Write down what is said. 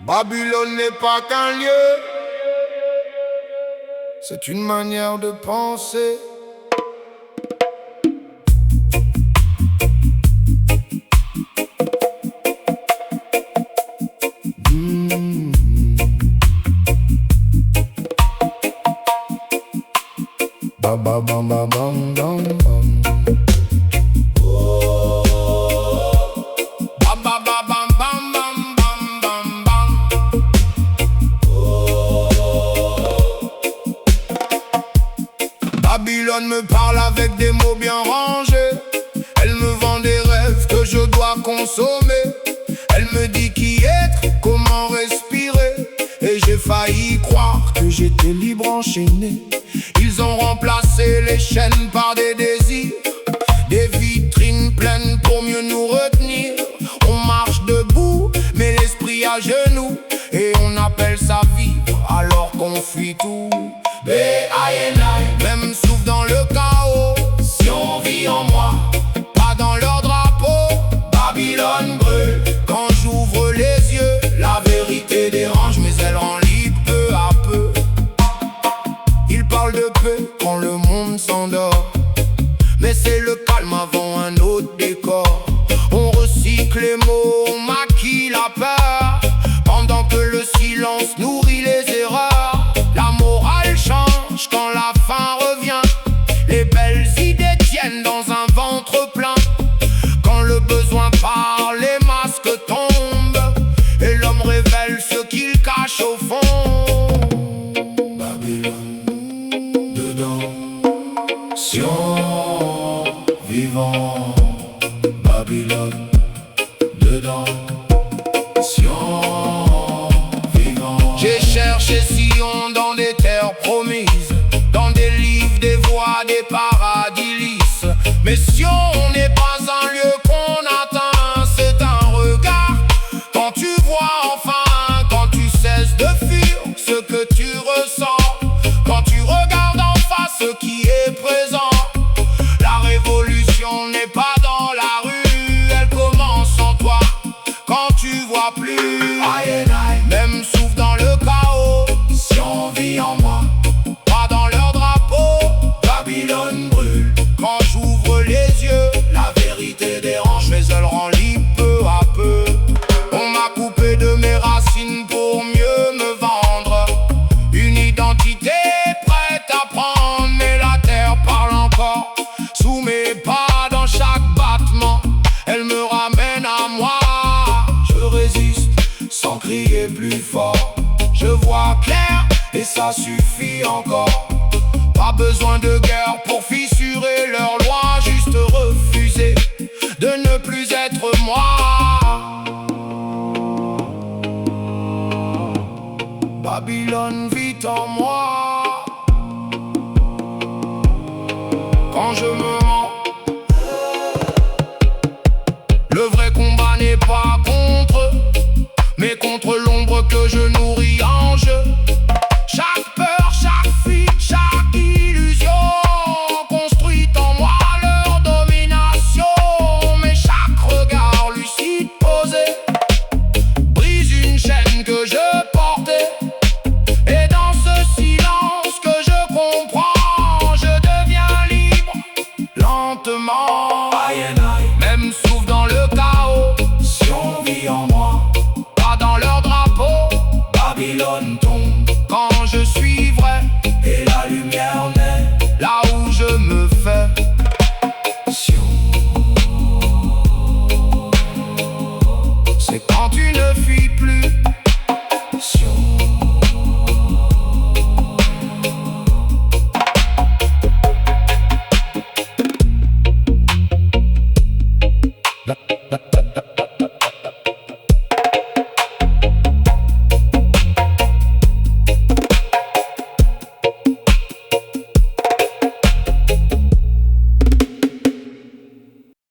Babylone n'est pas qu'un lieu, c'est une manière de penser. Ba ba bam bam bam bam bam. Ba ba ba bam bam bam bam bam bam. Babylone me parle avec des mots bien rangés. Elle me vend des rêves que je dois consommer. Elle me dit qui être, comment respirer. Et j'ai failli croire que j'étais libre enchaîné. Ils ont remplacé les chaînes par des désirs, des vitrines pleines pour mieux nous retenir. On marche debout, mais l'esprit à genoux, et on appelle ça vivre alors qu'on fuit tout. B.I.N.I. Même souffle dans le chaos, si on vit en moi, pas dans leur drapeau. Babylone brûle, quand j'ouvre les yeux, la vérité dérange, mais elle rend libre peu à peu. Ils parlent de paix quand le monde s'endort, mais c'est le calme avant un autre décor. On recycle les mots, on maquille la peur, pendant que le silence nourrit les erreurs. La morale change quand la faim revient, les belles idées tiennent dans un ventre plein. Quand le besoin parle, les masques tombent, et l'homme révèle ce qu'il cache au fond. Babylone, dedans, vivant. Babylone, dedans, vivant. J'ai cherché Sion dans des terres promises, dans des livres, des voies, des paradis lisses. Mais Sion n'est pas un lieu qu'on atteint, c'est un regard. Quand tu vois enfin, quand tu cesses de fuir ce que tu ressens, quand tu regardes en face ce qui est présent. La révolution n'est pas dans la rue, elle commence en toi quand tu vois plus. Même souffle dans le chaos, si on vit en moi, pas dans leur drapeau. Babylone brûle, quand j'ouvre les yeux, la vérité dérange, mais elle rend libre peu à peu. On m'a coupé de mes racines pour mieux me vendre une identité prête à prendre, mais la terre parle encore sous mes pas. Dans chaque battement, elle me ramène à moi. Je résiste sans crier plus fort, je vois clair et ça suffit encore. Pas besoin de guerre pour fissurer leurs lois, juste refuser de ne plus être moi. Babylone vit en moi. Quand je me mens, le vrai combat n'est pas contre eux, mais contre l'ombre que je nourris en jeu. Chaque peur, chaque fuite, chaque illusion construit en moi leur domination. Mais chaque regard lucide posé brise une chaîne que je portais. Et dans ce silence que je comprends, je deviens libre lentement. Même souffle dans le chaos, si on vit en moi, pas dans leur drapeau. Babylone.